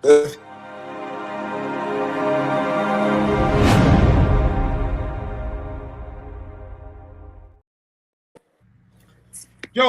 Yo,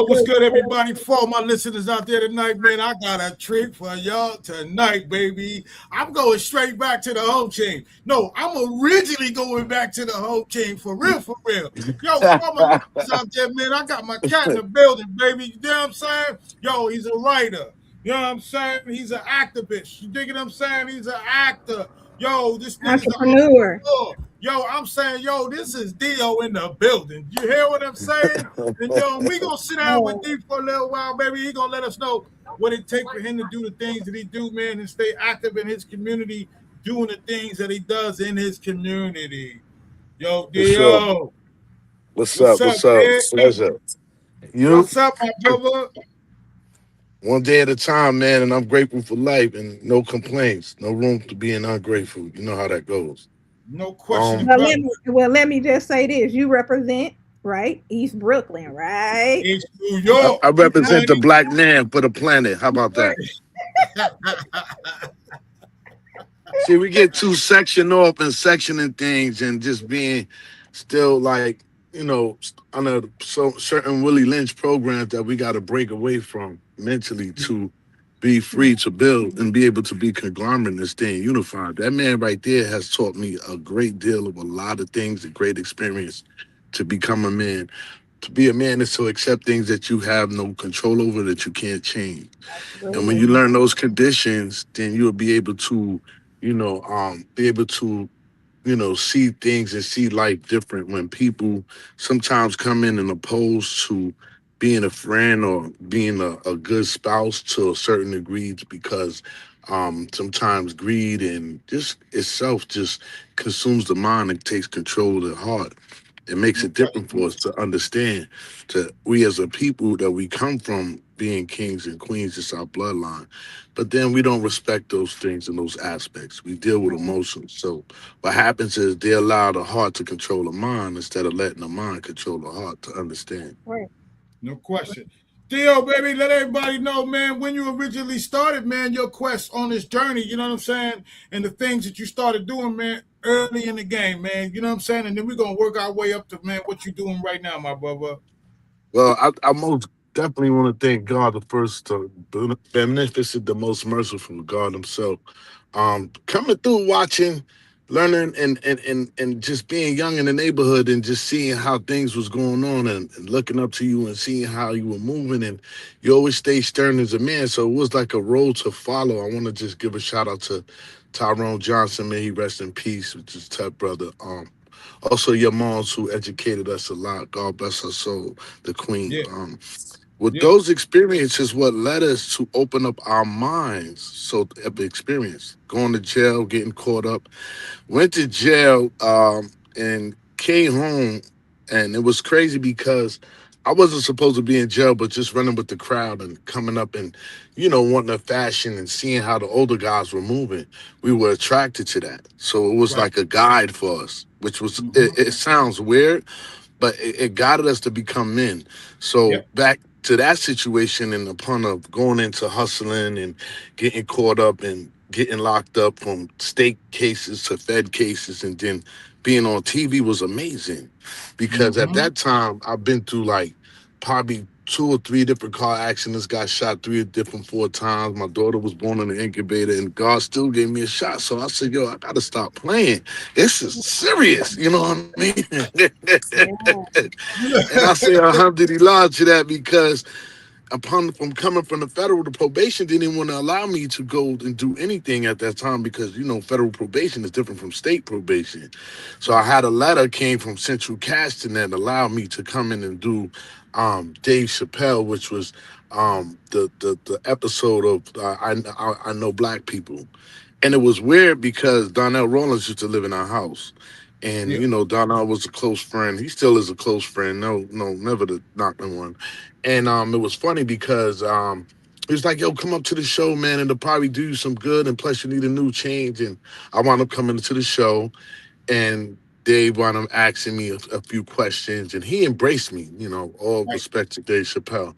what's good, everybody? For all my listeners out there tonight, man, I got a treat for y'all tonight, baby. I'm going straight back to the home team. No, I'm originally going back to the home team for real, for real. Yo, for all my listeners out there, man, I got my cat in the building, baby. You know what I'm saying? Yo, he's a writer. You know what I'm saying? He's an activist. You dig what I'm saying? He's an actor. Yo, this nigga's an Entrepreneur. entrepreneur. Yo, I'm saying, yo, this is Deeo in the building. You hear what I'm saying? And yo, we gonna sit down with D for a little while, baby. He gonna let us know what it takes for him to do the things that he do, man, and stay active in his community, doing the things that he does in his community. Yo, For sure. Deeo, What's what's up? up, What's up? man? Pleasure. You What's up, my brother? one day at a time, man, and I'm grateful for life and no complaints. No room to being ungrateful. You know how that goes. No question Um, Well, about let it. me well let me just say this: you represent right East Brooklyn, right? It's New I, York, I represent the 90. black man for the planet. How about that? See, we get too section off and sectioning things and just being still like, under certain Willie Lynch programs that we got to break away from mentally to be free to build and be able to be conglomerate and staying unified. That man right there has taught me a great deal of a lot of things, a great experience to become a man. To be a man is to accept things that you have no control over, that you can't change. And when you Absolutely. learn those conditions, then you'll be able to, be able to, see things and see life different when people sometimes come in and opposed to being a friend or being a good spouse to a certain degree because sometimes greed and just itself just consumes the mind and takes control of the heart. It makes No it question. different for us to understand to we as a people that we come from being kings and queens, it's our bloodline. But then we don't respect those things and those aspects. We deal with emotions. So what happens is they allow the heart to control the mind instead of letting the mind control the heart to understand. Right. No question. Theo, baby, let everybody know, man, when you originally started, man, your quest on this journey, you know what I'm saying? And the things that you started doing, man, early in the game, man, you know what I'm saying? And then we're going to work our way up to, man, what you doing right now, my brother. Well, I most definitely want to thank God the first, beneficent, the most merciful, God Himself. Coming through, watching, learning, and just being young in the neighborhood and just seeing how things was going on and looking up to you and seeing how you were moving and you always stay stern as a man. So it was like a road to follow. I want to just give a shout out to Tyrone Johnson, may he rest in peace, which is Tut brother. Also your moms who educated us a lot. God bless her soul, the queen. Yeah, With yeah. those experiences, what led us to open up our minds. So the experience, going to jail, getting caught up, went to jail, and came home, and it was crazy because I wasn't supposed to be in jail, but just running with the crowd and coming up and, wanting to fashion and seeing how the older guys were moving, we were attracted to that. So it was Right. like a guide for us, which was Mm-hmm. it sounds weird, but it guided us to become men. So Yep. back to that situation and upon of going into hustling and getting caught up and getting locked up from state cases to fed cases and then being on TV was amazing because at Mm-hmm. that time I've been through like probably two or three different car accidents, got shot three different four times. My daughter was born in an incubator and God still gave me a shot. So I said, yo, I gotta stop playing. This is serious, you know what I mean? Yeah. And I say alhamdulillah to that because upon from coming from the federal, the probation didn't want to allow me to go and do anything at that time because federal probation is different from state probation. So I Right. had a letter came from Central Casting that allowed me to come in and do Dave Chappelle, which was the episode of I know black people. And it was weird because Donnell Rollins used to live in our house. And Yeah. Donnell was a close friend. He still is a close friend. No, no, never to knock on one. And it was funny because he was like, yo, come up to the show, man, and it'll probably do you some good. And plus you need a new change. And I wound up coming to the show and Dave wound up asking me a few questions and he embraced me, all Right. respect to Dave Chappelle.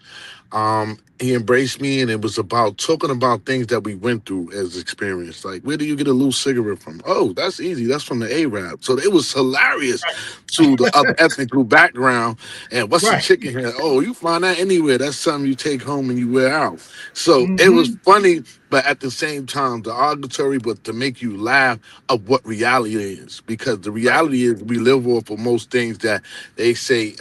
He embraced me, and it was about talking about things that we went through as experience. Like, where do you get a loose cigarette from? Oh, that's easy. That's from the Arab. So it was hilarious to the other ethnic group background. And what's the Right. chicken here? Oh, you find that anywhere. That's something you take home and you wear out. So it was Mm-hmm. funny, but at the same time, derogatory, but to make you laugh of what reality is. Because the Right. reality is we live off of most things that they say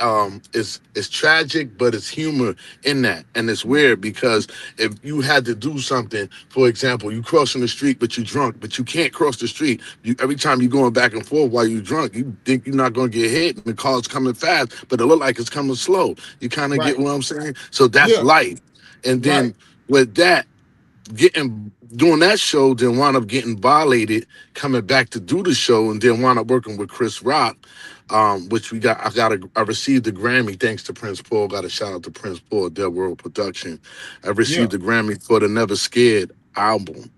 is tragic, but it's humor in that. And it's weird because if you had to do something, for example, you crossing the street but you drunk, but you can't cross the street. You every time you're going back and forth while you're drunk, you think you're not gonna get hit and the car's coming fast, but it look like it's coming slow. You kind of Right. get what I'm saying? So that's Yeah. life. And Right. then with that, getting doing that show, then wound up getting violated, coming back to do the show, and then wound up working with Chris Rock, which I received the Grammy thanks to Prince Paul. Got a shout out to Prince Paul, Dead World Production. I Yeah. received the Grammy for the Never Scared album,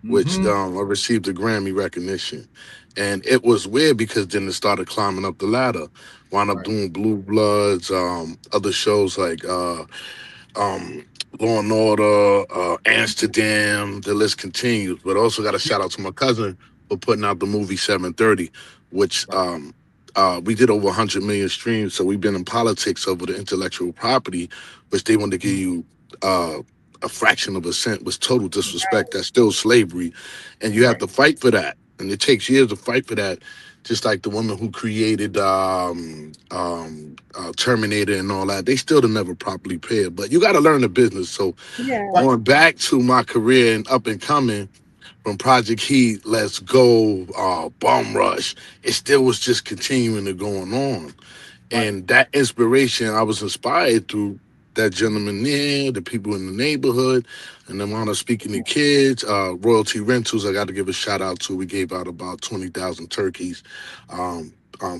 which Mm-hmm. I received the Grammy recognition. And it was weird because then it started climbing up the ladder. Wound up Right. doing Blue Bloods, other shows like um, Law and Order, Amsterdam. The list continues. But also got a Yeah. shout out to my cousin for putting out the movie 730, which Right. we did over 100 million streams. So we've been in politics over the intellectual property, which they want to give Mhm. you a fraction of a cent, was total Right. disrespect. That's still slavery, and you have Right. to fight for that. And it takes years to fight for that, just like the woman who created Terminator and all that. They still done never properly pay it, but you got to learn the business. So Yeah. Right. going back to my career and up and coming from Project Heat, Let's Go, Bum Rush, it still was just continuing to going on. Right. And that inspiration, I was inspired through that gentleman there, the people in the neighborhood, and then when I was speaking to kids, Royalty Rentals, I got to give a shout out to. We gave out about 20,000 turkeys,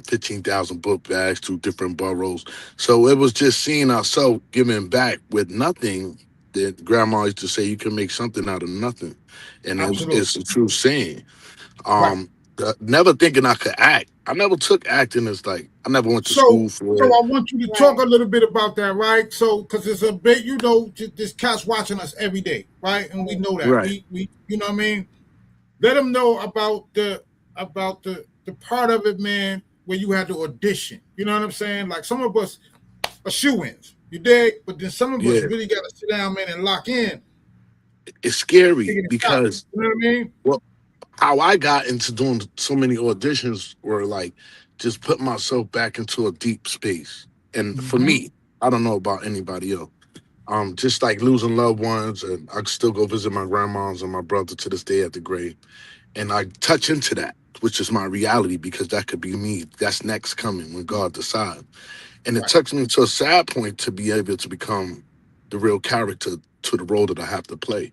15,000 book bags to different boroughs. So it was just seeing ourselves giving back with nothing. That grandma used to say, you can make something out of nothing. And Absolutely. it's a true saying. Right. Never thinking I could act. I never took acting as like I never went to So, school for so it. I want you to talk Right. a little bit about that, right? So, because it's a bit, this cat's watching us every day, right? And we know that. Right. We, you know what I mean? Let them know about the part of it, man, where you had to audition. You know what I'm saying? Like some of us are shoe-ins, you dig? But then some of us Yeah. really got to sit down, man, and lock in, It's scary figure it out. because You know what I mean? well, how I got into doing so many auditions were like just put myself back into a deep space. And for Mm-hmm. me, I don't know about anybody else. Just like losing loved ones, and I still go visit my grandmas and my brother to this day at the grave. And I touch into that, which is my reality because that could be me. That's next coming when God decides. And it Right. took me to a sad point to be able to become the real character to the role that I have to play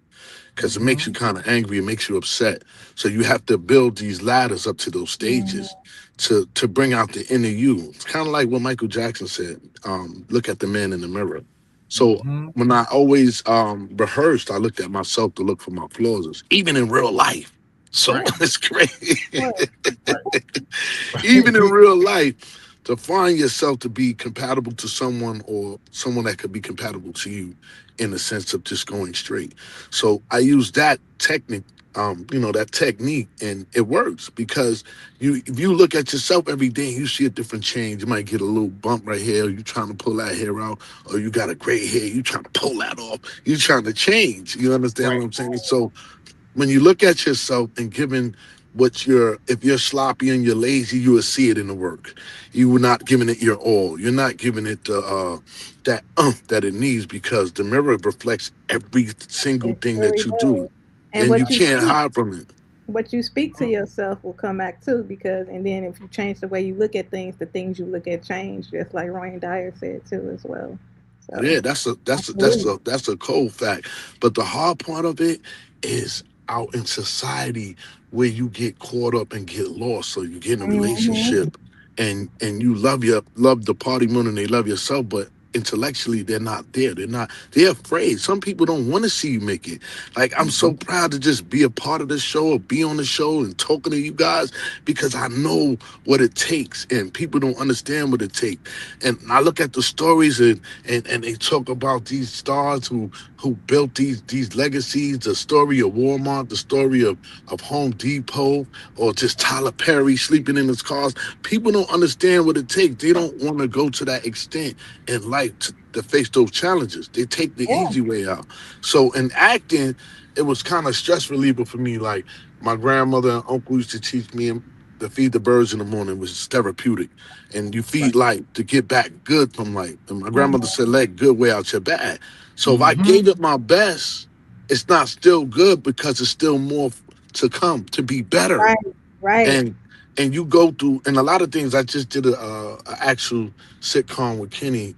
because it makes Mm-hmm. you kind of angry, it makes you upset. So you have to build these ladders up to those Mhm. stages to bring out the inner you. It's kind of like what Michael Jackson said, look at the man in the mirror. So Mm-hmm. when I always rehearsed, I looked at myself to look for my flaws, even in real life. So Right. it's crazy. Right. Even in real life, to find yourself to be compatible to someone or someone that could be compatible to you in the sense of just going straight. So I use that technique, that technique, and it works because if you look at yourself every day and you see a different change, you might get a little bump right here, you trying to pull that hair out, or you got a gray hair, you trying to pull that off, you trying to change. You understand Right. what I'm saying? So when you look at yourself and given if you're sloppy and you're lazy, you will see it in the work. You were not giving it your all. You're not giving it the that that it needs because the mirror reflects every single It thing really that you do, does. And and you what you can't speak, hide from it. what you speak to Mhm. yourself will come back too, because and then if you change the way you look at things, the things you look at change, just like Ryan Dyer said too as well. So Yeah, absolutely. that's a cold fact. But the hard part of it is out in society where you get caught up and get lost. So you get in a Hmm. relationship and you love the party more than they love yourself, but intellectually they're not there. They're afraid. Some people don't want to see you make it. Like, I'm so proud to just be a part of this show or be on the show and talking to you guys because I know what it takes and people don't understand what it takes. And I look at the stories and they talk about these stars who built these legacies, the story of Walmart, the story of Home Depot, or just Tyler Perry sleeping in his cars. People don't understand what it takes. They don't want to go to that extent in life to face those challenges. They take the Yeah. easy way out. So in acting, it was kind of stress reliever for me. Like, my grandmother and uncle used to teach me to feed the birds in the morning, which is therapeutic. And you feed life to get back good from life. And my grandmother said, let good weigh out your bad. So if I gave it my best, it's not still good because it's still more to come to be better. Right. Right. And you go through, and a lot of things. I just did a actual sitcom with Kenny,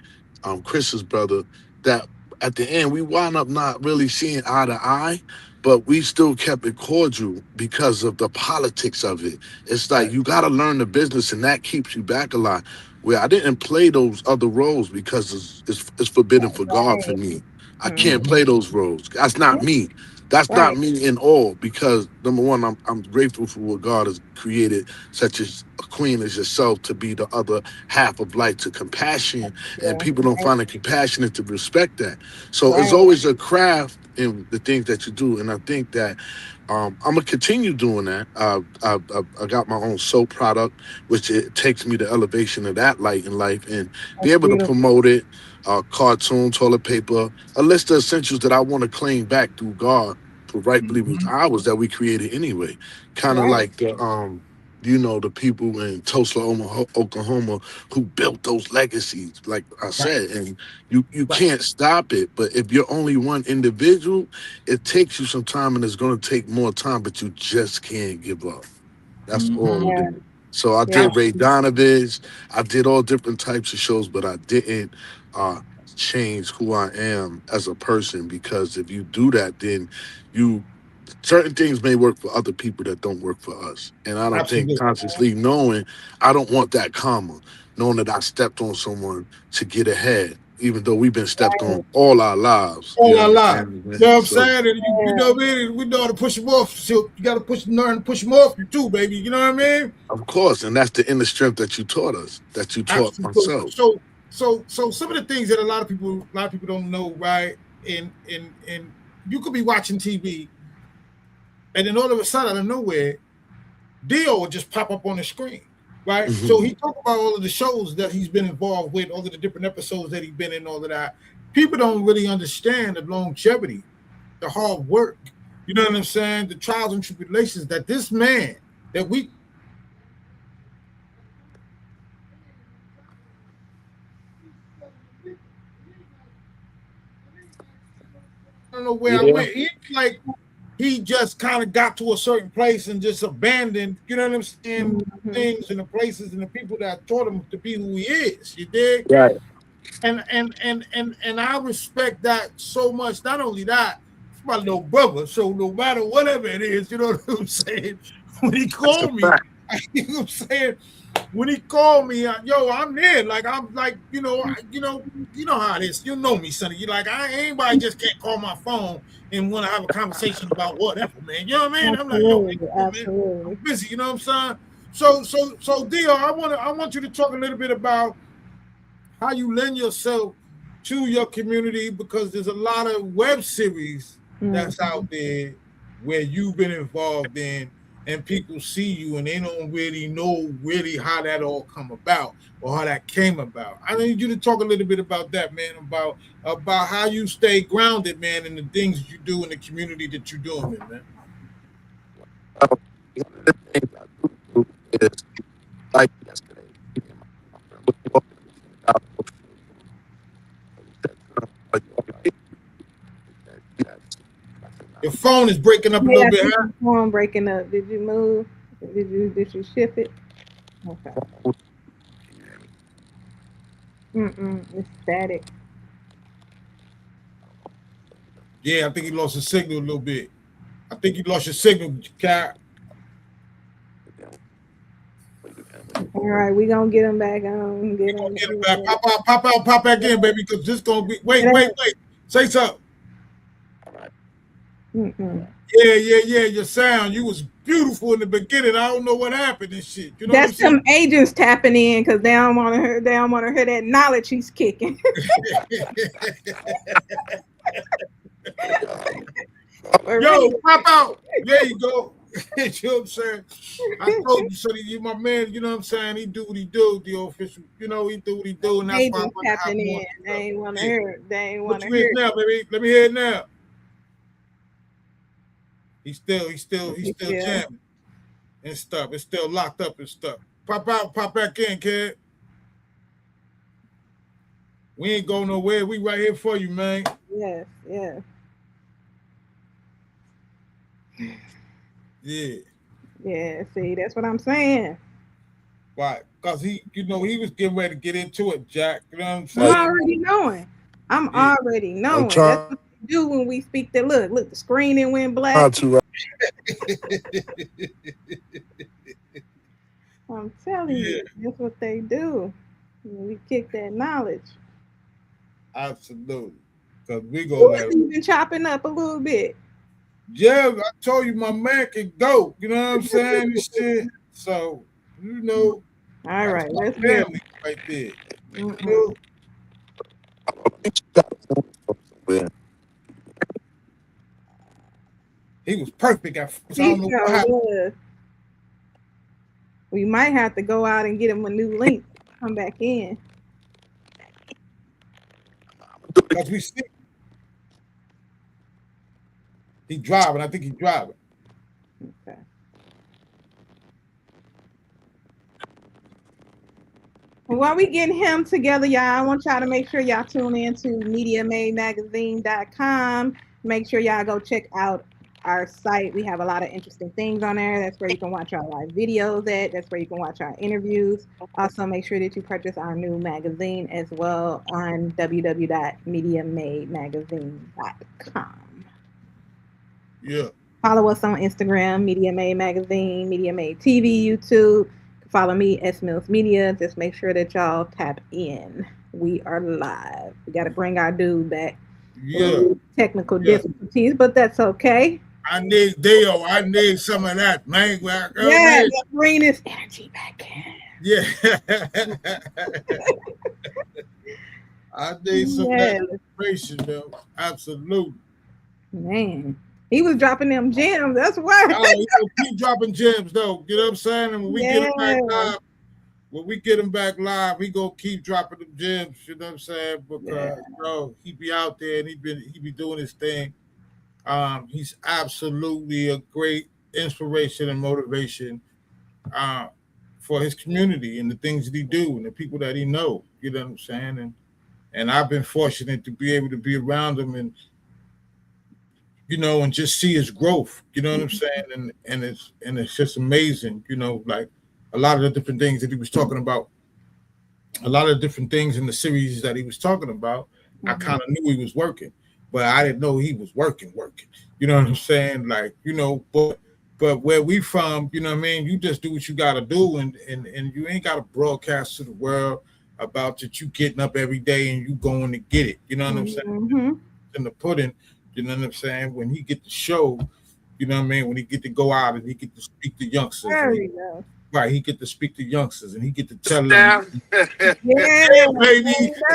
Chris's brother, that at the end we wound up not really seeing eye to eye, but we still kept it cordial because of the politics of it. It's like you got to learn the business, and that keeps you back a lot. Where I didn't play those other roles because it's forbidden for God for Right. me. I can't Mhm. play those roles. That's not me. That's not Right. me in all, because number one, I'm grateful for what God has created, such as a queen as yourself, to be the other half of life, to compassion, and Yeah. people don't Right. find it compassionate to respect that. So it's Right. always a craft in the things that you do, and I think that I'm gonna continue doing that. I got my own soap product, which it takes me to elevation of that light in life, and be That's able to beautiful. promote it. Cartoon, toilet paper, a list of essentials that I want to claim back through God for rightfully was ours that we created anyway. Kind of Right. like the people in Tulsa, Oklahoma, who built those legacies, like I Right, said, and you right. can't stop it. But if you're only one individual, it takes you some time, and it's going to take more time, but you just can't give up. That's all it Yeah. is. So I Yeah. did Ray Donovich. I did all different types of shows, but I didn't uh, change who I am as a person, because if you do that, then you certain things may work for other people that don't work for us. And I don't think Absolutely. consciously knowing, I don't want that karma, knowing that I stepped on someone to get ahead, even though we've been stepped Right. on all our lives. All You our lives. understand You me? know what I'm So saying? And you Yeah. know what I mean? We know how to push them off. So you got to learn to push them off you too, baby. You know what I mean? of course, and that's the inner strength that you taught us, that you taught Absolutely. myself. So some of the things that a lot of people don't know, right? And you could be watching TV, and then all of a sudden, out of nowhere, Deeo will just pop up on the screen, right? So Mhm. he talked about all of the shows that he's been involved with, all of the different episodes that he's been in, all of that. People don't really understand the longevity, the hard work. You know what I'm saying? The trials and tribulations that this man that we don't know where I Yeah. went. It's like he just kind of got to a certain place and just abandoned, you know what I'm saying, Mhm. things and the places and the people that taught him to be who he is. You dig? Right. And I respect that so much. Not only that, it's my little brother. So no matter whatever it is, you know what I'm saying. When he That's a called me, fact. you know what I'm saying. When he called me, yo, I'm there. Like I'm like, you know how it is. You know me, Sonny. You like anybody just can't call my phone and want to have a conversation about whatever, man. You know what I mean? I'm like, yo, man, Absolutely. come on, man. I'm Absolutely. busy. You know what I'm saying? So, Deeo, I want you to talk a little bit about how you lend yourself to your community, because there's a lot of web series that's Mhm. out there where you've been involved in, and people see you and they don't really know really how that all come about or how that came about. I need you to talk a little bit about that, man, about how you stay grounded, man, in the things you do in the community that you're doing, man. One of the things I do is, like yesterday, me and my friend was walking, and we seen a guy posted and he said, "Are you all right?" He said, "Yes." I said, "Nah, Your phone is breaking up a Yeah, little I bit, think huh? your phone breaking up. Did you move? Did you shift it? Okay. can you hear me?" It's static. Yeah, I think he lost his signal a little bit. I think you lost your signal, Cat. Again, wait again, wait. All right, we gonna get him back on. Get him. Get him back. Pop out, pop back in, baby, because this gonna be. Wait. Say something. Mm-mm. Yeah. Your sound, you was beautiful in the beginning. I don't know what happened and shit. You know That's what I'm some agents tapping in because they don't want to hear. They don't want to hear that knowledge he's kicking. For Yo, real. pop out. There you go. You know what I'm saying? I told you, Sonny, you my man. You know what I'm saying? He do what he do, the official. You know, he do what he do, and that's why I Agents want to have tapping him on. in. They ain't want to Yeah. hear it. They ain't want What to you is hear it. now, baby? Let me hear it now. He's still Yeah. jamming and stuff. It's still locked up and stuff. Pop out, pop back in, kid. We ain't going nowhere. We right here for you, man. Yes. Yeah. Yeah. Yeah. See, that's what I'm saying. Why? Because he was getting ready to get into it, Jack. You know what I'm I'm Like, saying? already knowing. I'm Yeah. already I'm knowing. That's trying what they do when we speak. That look, the screen went black. not to. Right? I'm telling Yeah, you, that's what they do. We kick that knowledge. absolutely. Because we gonna You let was him. even chopping up a little bit. Yeah, I told you my man can go. You know what I'm saying? And shit. So, you know, All that's right, my let's get family right there. You him. know? He was perfect at first. I He don't know what sure happened. was. We might have to go out and get him a new link. Come back in. Because we see he driving. I think he's driving. Okay. Well, while we getting him together, y'all, I want y'all to make sure y'all tune in to MediaMadeMagazine.com. Make sure y'all go check out our site. We have a lot of interesting things on there. That's where you can watch our live videos at. That's where you can watch our interviews. Also, make sure that you purchase our new magazine as well on www.MediaMadeMagazine.com. Yeah. Follow us on Instagram, Media Made Magazine, Media Made TV, YouTube. Follow me, S Mills Media. Just make sure that y'all tap in. We are live. We got to bring our dude back. Yeah. Technical Yeah. difficulties, but that's okay. I need Deeo. I need some of that, man. Yeah, let's bring this energy back in. Yeah. I need some of that inspiration, though. Absolutely. Man, he was dropping them gems. That's why. Oh, you know, keep dropping gems, though. You know what I'm saying? And when we get him back live, we gonna keep dropping them gems. You know what I'm saying? Because he be out there and he be doing his thing. He's absolutely a great inspiration and motivation uh, for his community and the things that he do and the people that he know. You know what I'm saying? And I've been fortunate to be able to be around him and and just see his growth. You know what I'm saying? And it's just amazing. Like a lot of the different things that he was talking about, a lot of different things in the series that he was talking about. I kind of knew he was working, but I didn't know he was working. You know what I'm saying? Like but where we from, you know what I mean? You just do what you got to do, and you ain't got to broadcast to the world about that you getting up every day and you going to get it. You know what I'm saying? In the pudding, you know what I'm saying? When he get to show, you know what I mean? When he get to go out and he get to speak to youngsters. Right, he get to speak to youngsters and he get to tell them. Yeah, baby.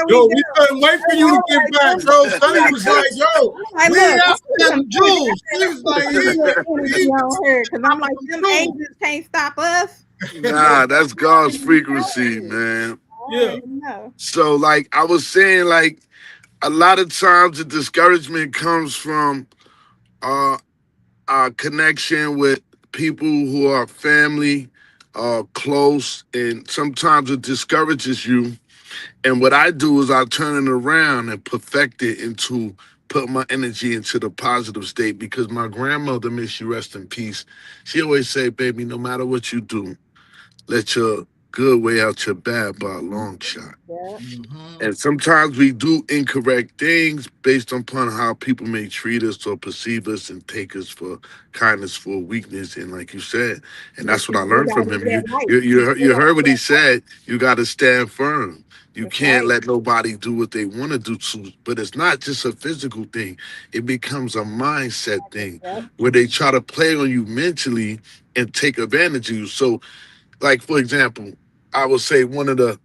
Yo, we couldn't wait for you to get back, bro. Sonny was like, yo, we after them jewels. He was like, because I'm like, them agents can't stop us. Nah, that's God's frequency, man. Yeah. So, like I was saying, like a lot of times the discouragement comes from our connection with people who are family, close, and sometimes it discourages you. And what I do is I turn it around and perfect it into put my energy into the positive state because my grandmother, may she rest in peace, she always say, baby, no matter what you do, let your good way out your bad by a long shot. Yeah. Mm-hmm. And sometimes we do incorrect things based upon how people may treat us or perceive us and take us for kindness for weakness. And like you said, and But that's what you I still learned gotta from live him. that You life. you You you, still you gotta heard live what he that life. said. You got to stand firm. You That's can't right. let nobody do what they want to do to. But it's not just a physical thing. It becomes a mindset thing Yep. where they try to play on you mentally and take advantage of you. So, like for example, I would say one of the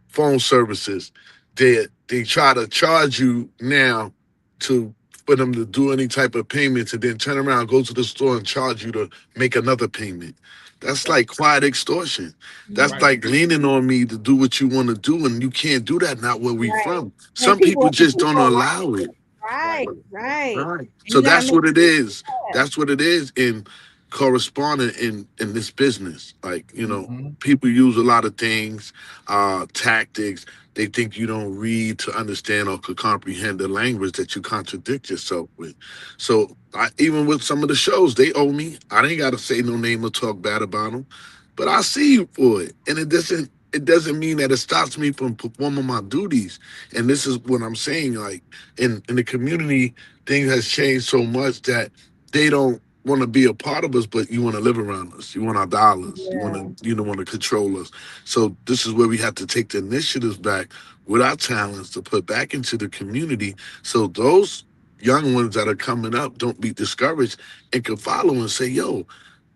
phone services. They try to charge you now to for them to do any type of payments and then turn around, go to the store and charge you to make another payment. That's Right. like quiet extortion. That's Right. Mhm. like leaning on me to do what you want to do, and you can't do that. Not where we Right. from. And Some people just don't people like allow it. right, Right. right. Right. And So you gotta that's make what it sure is. that. That's what it is in corresponding in this business. Like, Mm-hmm. people use a lot of things, tactics. They think you don't read to understand or could comprehend the language that you contradict yourself with. So even with some of the shows, they owe me. I ain't gotta say no name or talk bad about them, but I see you for it. And it doesn't mean that it stops me from performing my duties. And this is what I'm saying. Like in the community, things has changed so much that they don't want to be a part of us, but you want to live around us. You want our dollars. You want Yeah, to, want to control us. So this is where we have to take the initiatives back with our talents to put back into the community. So those young ones that are coming up don't be discouraged and can follow and say, yo,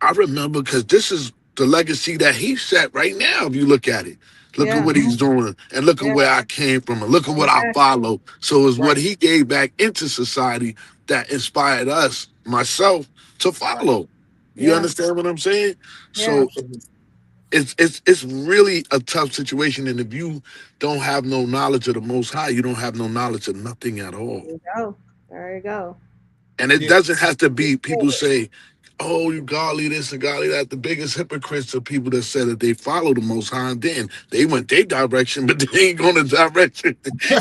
I remember because this is the legacy that he set right now. If you look at it, look at yeah, what he's doing and look at yeah, where I came from and look at what I exactly. follow. So it's what Right. he gave back into society that inspired us, myself, to Right. follow. You Yeah, understand what I'm saying? yeah. So Absolutely. it's really a tough situation. And if you don't have no knowledge of the most high, you don't have no knowledge of nothing at all. There you go. There you go. And it Yeah. doesn't have to You be said people it. say, oh, you godly this and godly that. The biggest hypocrites are people that said that they follow the most high and then they went their direction, but they ain't going the direction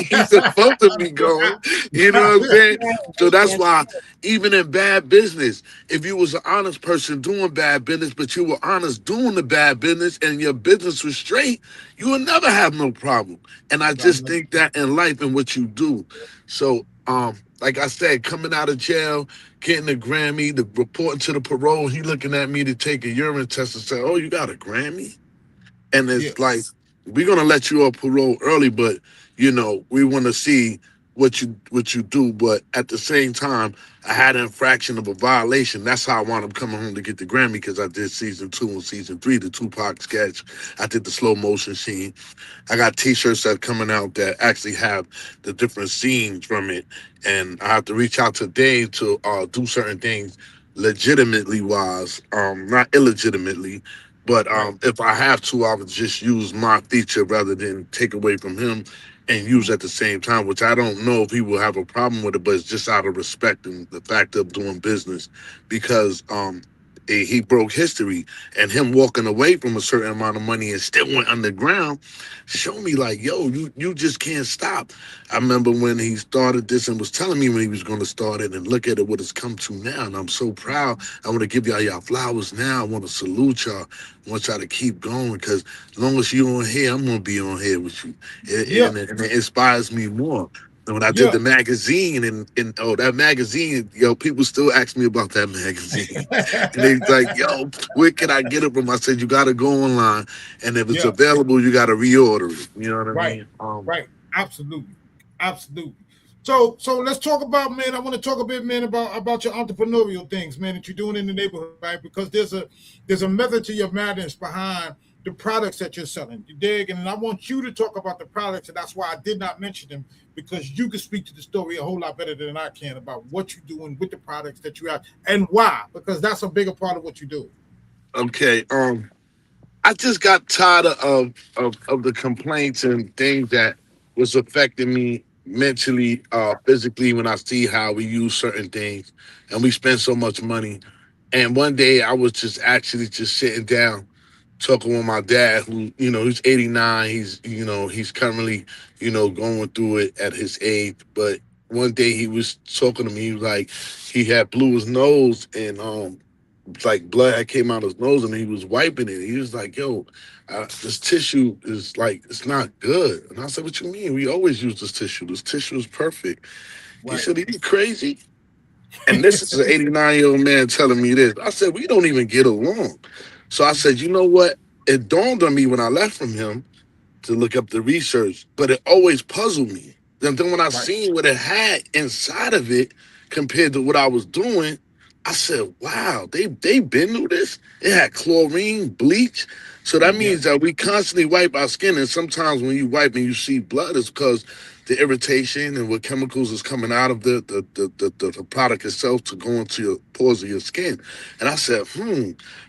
he's supposed to be going. You know what I'm saying? Right. So that's Yes. why even in bad business, if you was an honest person doing bad business, but you were honest doing the bad business and your business was straight, you will never have no problem. And I Right. just think that in life and what you do. So like I said, coming out of jail, getting a Grammy, the reporting to the parole, he looking at me to take a urine test and say, oh, you got a Grammy? And Yeah. it's like, we're gonna let you off parole early, but we want to see what you do. But at the same time, I had an infraction of a violation. That's how I wound up coming home to get the Grammy because I did season 2 and season 3, the Tupac sketch. I did the slow motion scene. I got T-shirts that are coming out that actually have the different scenes from it, and I have to reach out to Dave to do certain things legitimately wise, not illegitimately. But Right. if I have to, I would just use my feature rather than take away from him and use at the same time, which I don't know if he will have a problem with it, but it's just out of respect and the fact of doing business because he broke history and him walking away from a certain amount of money and still went underground show me like, yo, you just can't stop. I remember when he started this and was telling me when he was going to start it and look at it what it's come to now. And I'm so proud. I want to give y'all flowers now. I want to salute y'all. I want y'all to keep going because as long as you on here, I'm going to be on here with you. Yeah. And it inspires me more. And when I did Yeah. the magazine and oh that magazine, yo, people still ask me about that magazine. And they like, yo, where can I get it from? I said, you gotta go online and if it's Yeah. available, you gotta reorder it. You know what I Right. mean? Right. Absolutely. Absolutely. So let's talk about, man. I want to talk a bit, man, about your entrepreneurial things, man, that you're doing in the neighborhood, right? Because there's a method to your madness behind the products that you're selling. You dig? And I want you to talk about the products, and that's why I did not mention them because you can speak to the story a whole lot better than I can about what you're doing with the products that you have and why, because that's a bigger part of what you do. Okay. I just got tired of the complaints and things that was affecting me mentally, physically when I see how we use certain things and we spend so much money. And one day I was just actually just sitting down talking with my dad who, he's 89. He's currently, going through it at his age. But one day he was talking to me, he was like he had blew his nose and like blood had came out his nose, and he was wiping it. He was like, "Yo, this tissue is like it's not good." And I said, "What you mean? We always use this tissue. This tissue is perfect." He Right. said, "Are you crazy?" And this is an 89-year-old man telling me this. I said, "We don't even get along." So I said, "You know what?" It dawned on me when I left from him to look up the research, but it always puzzled me. And then when I Right. seen what it had inside of it compared to what I was doing, I said, "Wow, they been through this. It had chlorine, bleach, so that Yeah. means that we constantly wipe our skin. And sometimes when you wipe and you see blood, it's because the irritation and what chemicals is coming out of the product itself to go into your pores of your skin." And I said,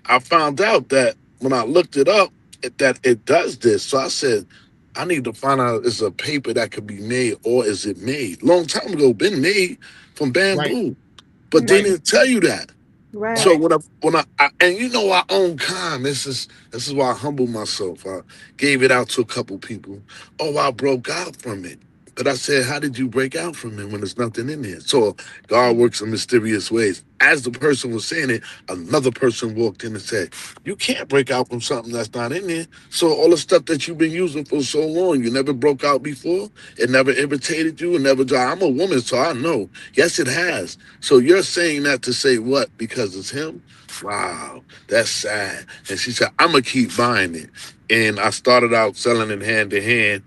I found out that when I looked it up, that it does this. So I said, I need to find out is a paper that could be made or is it made? Long time ago, been made from Right. bamboo, but they Right. Mhm. didn't tell you that. So Right. Right. when I and you know I own Con. This is why I humble myself. I gave it out to a couple people. Oh, I broke out from it. But I said, how did you break out from it when there's nothing in there? So God Mhm. works in mysterious ways. As the person was saying it, another person walked in and said, you can't break out from something that's not in there. So all the stuff that you've been using for so long, you never broke out before. It never irritated you. It never died. I'm a woman, so I know. Yes, it has. So you're saying that to say what? Because it's him? Wow, that's sad. And she said, I'm gonna keep buying it. And I started out selling it hand to hand,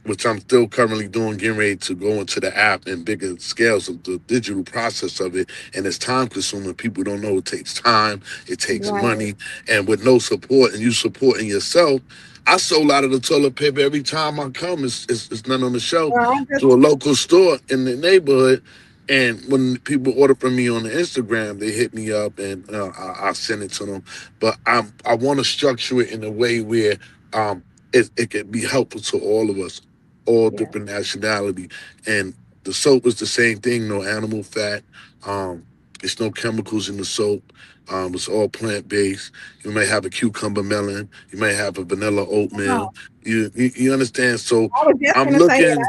which I'm still currently doing, getting ready to go into the app and bigger scales of the digital process of it. And it's time consuming. People don't know it takes time, it takes Right. money, and with no support and you supporting yourself. I sold out of the toilet paper every time I come. It's none on the shelf Well, I just to a local store in the neighborhood. And when people order from me on the Instagram, they hit me up and I send it to them. But I want to structure it in a way where um, it can be helpful to all of us, all yeah. different nationality. And the soap is the same thing, no animal fat. Um, it's no chemicals in the soap. It's all plant based. You may have a cucumber melon. You may have a vanilla Oh, oatmeal. You understand? So I was just I'm gonna say that looking.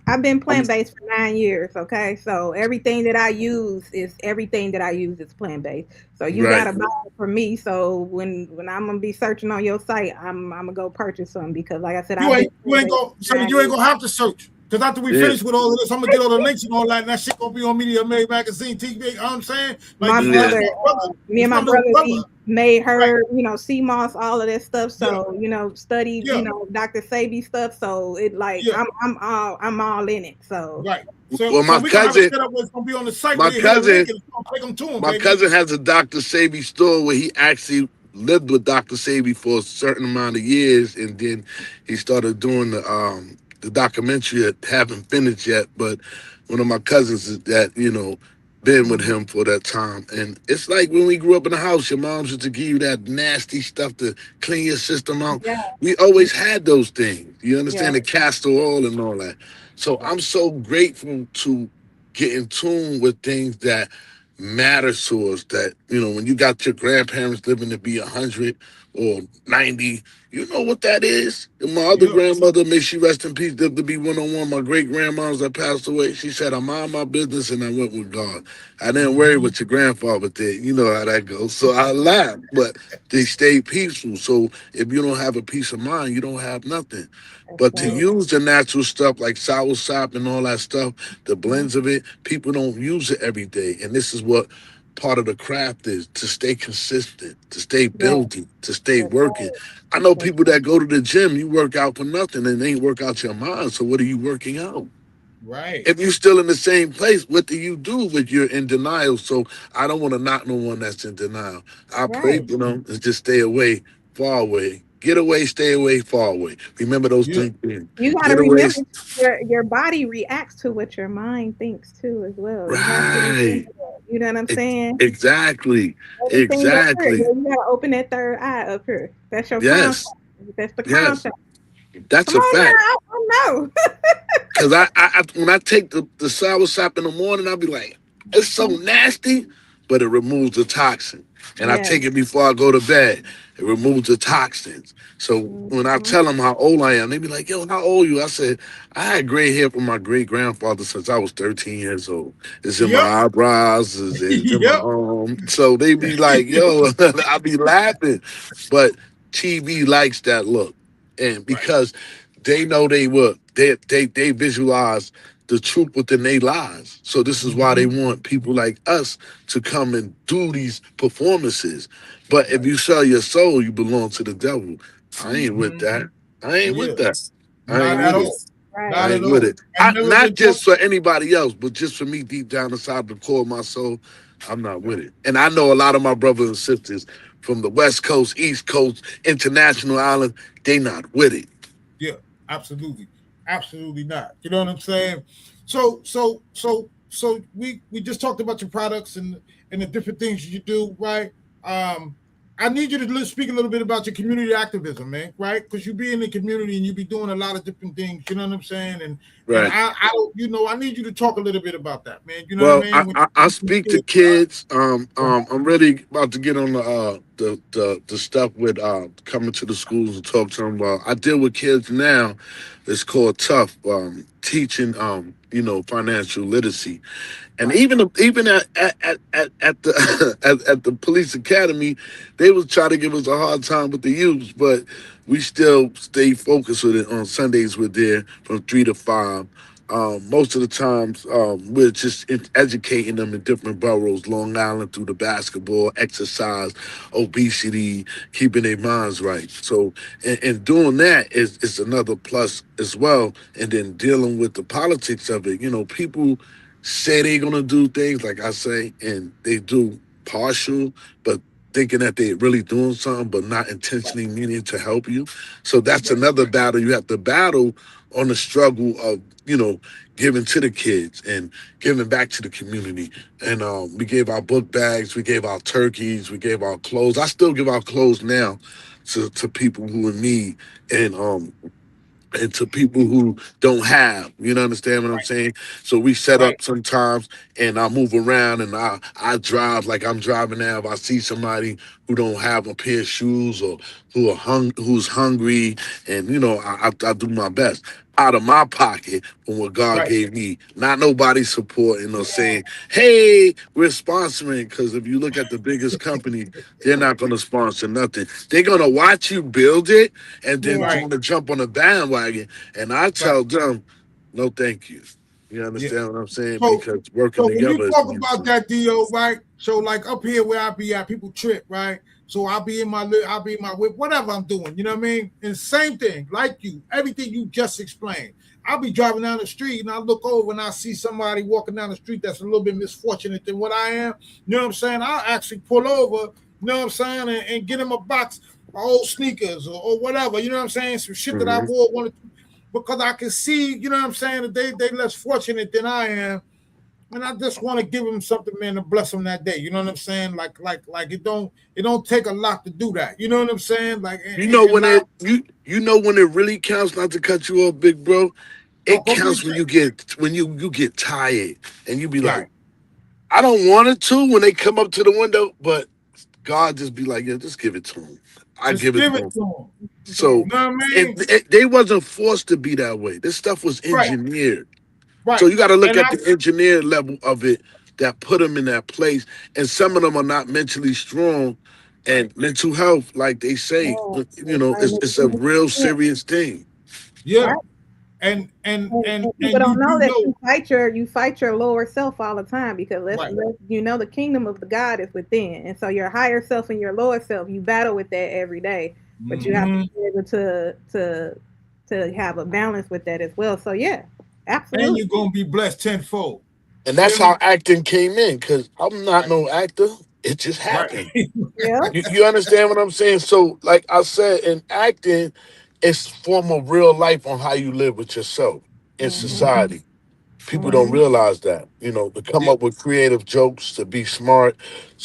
I've been I'm plant based for 9 years. Okay, so everything that I use is everything that I use is plant based. So you right. gotta buy it from me. So when I'm gonna be searching on your site, I'm gonna go purchase some because, like I said, I've been You plant ain't based go so for nine you ain't years. gonna have to search. Cause after we Yeah. finish with all of this, I'm gonna get all the links and all that, and that shit gonna be on Media Made Magazine TV. You know what I'm saying? Like My this Yeah. brother, my brother. me This and my my little brother, brother. we made Right. her, sea moss, all of that stuff. Yeah. So studied, Yeah. Dr. Sabi stuff. So it like Yeah. I'm all in it. So Right. So Well, so we're gonna have it set up where it's gonna be on the site where my they hit a link cousin, and it's gonna take them to them, my baby. cousin has a Dr. Sabi store where he actually lived with Dr. Sabi for a certain amount of years, and then he started doing the documentary. That haven't finished yet, but one of my cousins is that been with Mhm. him for that time, and it's like when we grew up in the house, your moms used to give you that nasty stuff to clean your system out. yeah, We always had those things. You yeah, understand the castor oil and all that. So Right. I'm so grateful to get in tune with things that matters to us. That when you got your grandparents living to be 100 or 90, you know what that is. And my other Yeah. grandmother, may she rest in peace, lived to be 101. My great grandmas that passed away, she said, I mind my business and I went with God. I didn't worry Mhm. what your grandfather did. You know how that goes. So I laughed, but they stayed peaceful. So if you don't have a peace of mind, you don't have nothing. that's But to Yeah. right. use the natural stuff like sour sop and all that stuff, the Mhm. blends of it, people don't use it every day. And this is what part of the craft is, to stay consistent, to stay Yeah, building, to stay that's working. right. I know That's people right. that go to the gym, you work out for nothing and they ain't work out your mind. So what are you working out? Right. If you're still in the same place, what do you do when you're in denial? So I don't want to knock no one that's in denial. I pray, Right. is just stay away, far away. Get away, stay away, far away. Remember those Yeah. three things. You got to Get away, remember your body reacts to what your mind thinks too as well. You have to remember right. that. You know what I'm saying? Exactly. Everything up here. Exactly. You gotta open that third eye up here. That's your crown Yes. chakra. That's the crown Yes. chakra. That's Come a on fact. now. I know. Cause when I take the sour sop in the morning, I'll be like, it's so nasty, but it removes the toxin. and I Yeah. take it before I go to bed. It removes the toxins. So when I Mhm. tell them how old I am, they be like, "Yo, how old are you?" I said, "I had gray hair from my great grandfather since I was 13 years old. It's in my Yep. eyebrows, it's in my Yep. arm." So they be like, "Yo," I be laughing, but TV likes that look, and Right. because they know they visualize the truth within their lives. So this is why they Mhm. want people like us to come and do these performances. But if Right. you sell your soul, you belong to the devil. I ain't with Mhm. that. I ain't Yeah. with that. I Not ain't at with it. all. Right. I Not at ain't with all. it. And never Not been taught. just for anybody else, but just for me deep down inside the core of my soul, I'm not Yeah. with it. And I know a lot of my brothers and sisters from the West Coast, East Coast, International Island, they not with it. Yeah, absolutely, absolutely not. You know what I'm saying? So we just talked about your products and the different things you do, right? Um, I need you to speak a little bit about your community activism, man, right? Because you be in the community and you be doing a lot of different things. You know what I'm saying? And Right. I you know, I need you to talk a little bit about that, man. You know what I Well, mean? When I you do speak to kids, kids. right? I'm really about to get on the stuff with coming to the schools and talk to them. I deal with kids now. It's called Tough, teaching financial literacy. And Right, even at the at the police academy, they was trying to give us a hard time with the youth, but we still stay focused with it. On Sundays, we're there from 3 to 5. Most of the times, we're just educating them in different boroughs, Long Island, through the basketball, exercise, obesity, keeping their minds right. So, and doing that is another plus as well. And then dealing with the politics of it, people say they're gonna do things like I say, and they do partial, but thinking that they're really doing something, but not intentionally meaning to help you. So that's right, another battle you have to battle on the struggle of giving to the kids and giving back to the community. And we gave our book bags, we gave our turkeys, we gave our clothes. I still give out clothes now to people who are in need. And to people who don't have. You know, understand what I'm saying? So we set right, up sometimes, and I move around, and I drive like I'm driving now. If I see somebody who don't have a pair of shoes or who's hungry, and I do my best out of my pocket from what God right. gave me. Not nobody supporting or Yeah. saying, "Hey, we're sponsoring." Because if you look at the biggest company, they're not going to sponsor nothing. They're going to watch you build it and then Yeah. Right, want to jump on the bandwagon. And I right. tell them, no, thank you. You Yeah. understand what I'm saying? So, Because working so when you together is talk the about answer. that deal, right? So, like up here where I be at, people trip, right? So I'll be in my whip, whatever I'm doing. You know what I mean? And same thing, like you, everything you just explained. I'll be driving down the street and I look over and I see somebody walking down the street that's a little bit misfortunate than what I am. You know what I'm saying? I'll actually pull over. You know what I'm saying? And get him a box of old sneakers or whatever. You know what I'm saying? Some shit that I Hmm. wore one or two because I can see, you know what I'm saying, that they less fortunate than I am. And I just want to give them something, man, to bless them that day. You know what I'm saying? Like it don't take a lot to do that. You know what I'm saying? Like You know and when now you know when it really counts, not to cut you off, big bro. no, It go get counts it. when you get tired and you be like, Right. I don't want it to when they come up to the window, but God just be like, yeah, just give it to them. I Just give it give to it them. to them. Yeah. So You know what I it, mean? it they wasn't forced to be that way. This stuff was Right. engineered. So Right. you got to look And at I the engineer level of it that put them in that place. And some of them are not mentally strong, right. and mental health, like they say, Yeah. it's a real serious thing. Yeah. Right. And and and And people and you don't know do that know. you fight your lower self all the time because Right. the kingdom of the God is within, and so your higher self and your lower self you battle with that every day, but you have to Hmm. be able to have a balance with that as well. So yeah, And absolutely. you're gonna be blessed tenfold. You And feel that's me? how acting came in, because I'm not Right. no actor. It just Right. happened. Yeah. You understand what I'm saying? So, like I said, in acting, it's form of real life on how you live with yourself in Hmm. Hmm. society. People Right. don't Hmm. realize that. To come Yeah. up with creative jokes, to be smart,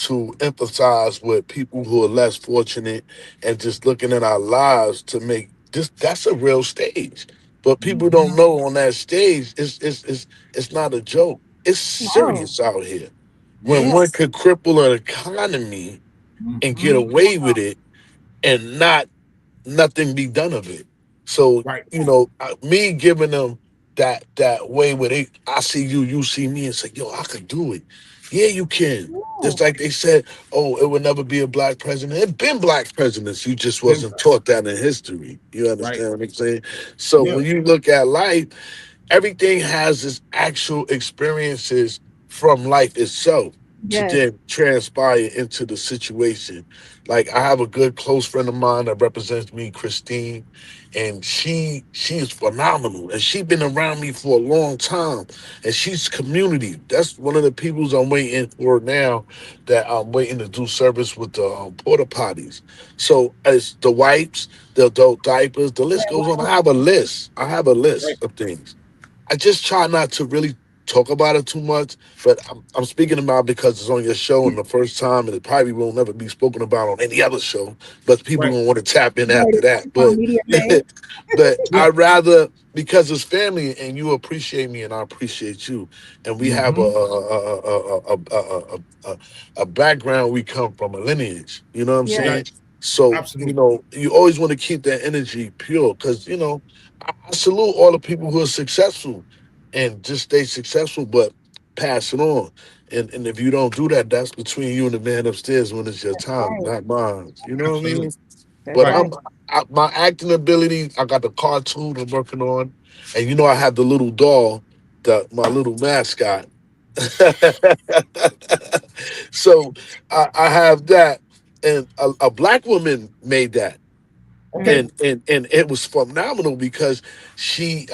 to empathize with people who are less fortunate, and just looking at our lives to make this that's a real stage. But people don't Hmm. know on that stage, it's not a joke. It's No. serious out here. When Yeah. Yeah. one could cripple an economy, and get Mm-hmm. away with it and not nothing be done of it. So Right. me giving them that way where I see you, you see me, and say, yo, I could do it. Yeah, you can. Yeah. Just like they said, oh, it would never be a black president. It been black presidents. You just Been wasn't taught that in history. You right. understand what I'm saying? So Yeah. when you look at life, everything has its actual experiences from life itself to Yes. then transpire into the situation. Like I have a good close friend of mine that represents me, Christine, and she is phenomenal, and she's been around me for a long time, and she's community. That's one of the peoples I'm waiting for now, that I'm waiting to do service with the porta potties. So as the wipes, the adult diapers, the list goes on. I have a list. I have a Right. list of things. I just try not to really talk about it too much, but I'm speaking about it because it's on your show and the first time, and it probably will never be spoken about on any other show. But people Right. gonna want to tap in Right. after that. It's on Media Day. But Yeah. I rather, because it's family and you appreciate me and I appreciate you, and we have Mm-hmm. a background we come from, a lineage. You know what I'm Yeah. saying? Right. So Absolutely. you always want to keep that energy pure, because I salute all the people who are successful and just stay successful, but pass it on. And if you don't do that, that's between you and the man upstairs when it's your time, Right. not mine. You know what I mean? Absolutely. That's But Right. right. my acting ability, I got the cartoon I'm working on, and I have the little doll, my little mascot. So I have that, and a black woman made that, Okay. Mm. and it was phenomenal because she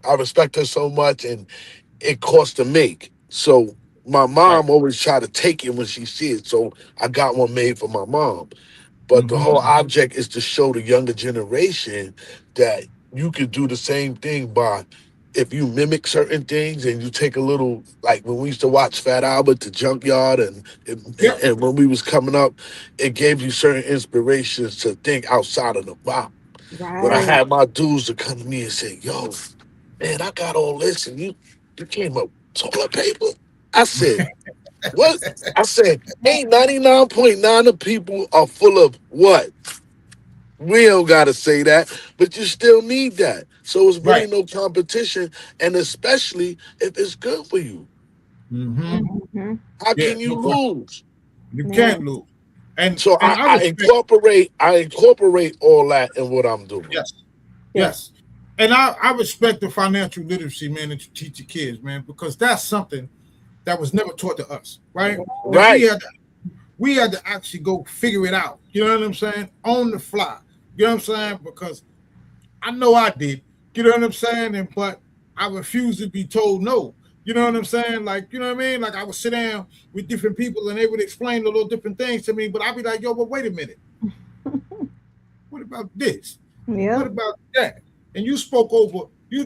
I respect her so much, and it costs to make. So my Right. mom always try to take it when she sees it. So I got one made for my mom. But the Mm-hmm. whole object is to show the younger generation that you could do the same thing by, if you mimic certain things and you take a little, like when we used to watch Fat Albert, the Junkyard, Yep. and when we was coming up, it gave you certain inspirations to think outside of the box. When I Right. Right. had my dudes to come to me and say, yo, man, I got all this, and you came up with toilet paper. I said, what? I said, ain't 99.9 of people are full of what? We don't gotta say that, but you still need that. So it's really Right. no competition, and especially if it's good for you. Mm-hmm. Mm-hmm. How Yeah. can you No question. lose? You Yeah. can't lose. And So and I respect. I incorporate all that in what I'm doing. Yes. Yes. Yes. And I respect the financial literacy, man, that you teach your kids, man, because that's something that was never taught to us, right? And Right. we had to actually go figure it out. You know what I'm saying? On the fly. You know what I'm saying? Because I know I did. You know what I'm saying? And but I refuse to be told no. You know what I'm saying? Like, you know what I mean? Like I would sit down with different people and they would explain the little different things to me, but I'd be like, yo, but wait a minute. What about this? And what Yep. about that? And you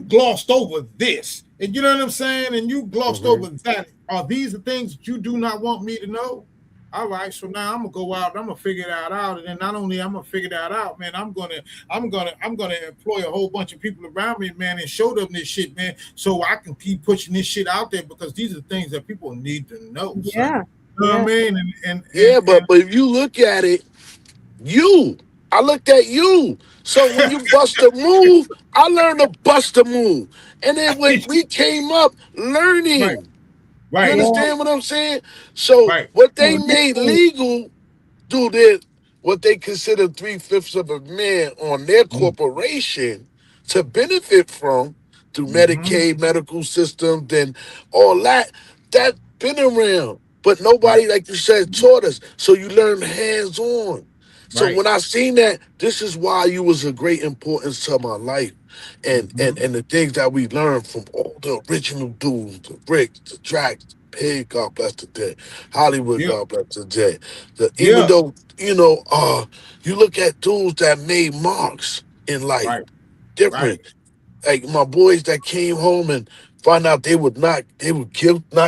glossed over this. And you know what I'm saying? And you glossed Hmm. over that. Are these the things that you do not want me to know? All right, so now I'm gonna go out, I'm gonna figure that out, and then not only I'm gonna figure that out, man, I'm gonna employ a whole bunch of people around me, man, and show them this shit, man, so I can keep pushing this shit out there because these are things that people need to know, son. Yeah. You know what I Yeah. mean? And Yeah, but if you look at it, you, I looked at you. So when you bust a move, I learned to bust a move. And then when we came up right, learning, you right, Yeah. understand what I'm saying? So right, what they No, made definitely. legal, do their, what they consider three-fifths of a man on their mm, corporation to benefit from through mm-hmm, Medicaid, medical system, then all that been around. But right, nobody, like you said, taught us. So you learn hands-on. So right, when I seen that, this is why you was a great importance to my life. And mm-hmm, and the things that we learned from all the original dudes, the bricks, the tracks, the pig, God bless the dead. Hollywood, yeah, God bless the dead. Even yeah, though, you look at dudes that made marks in life, right, right, different. Like my boys that came home and find out they were not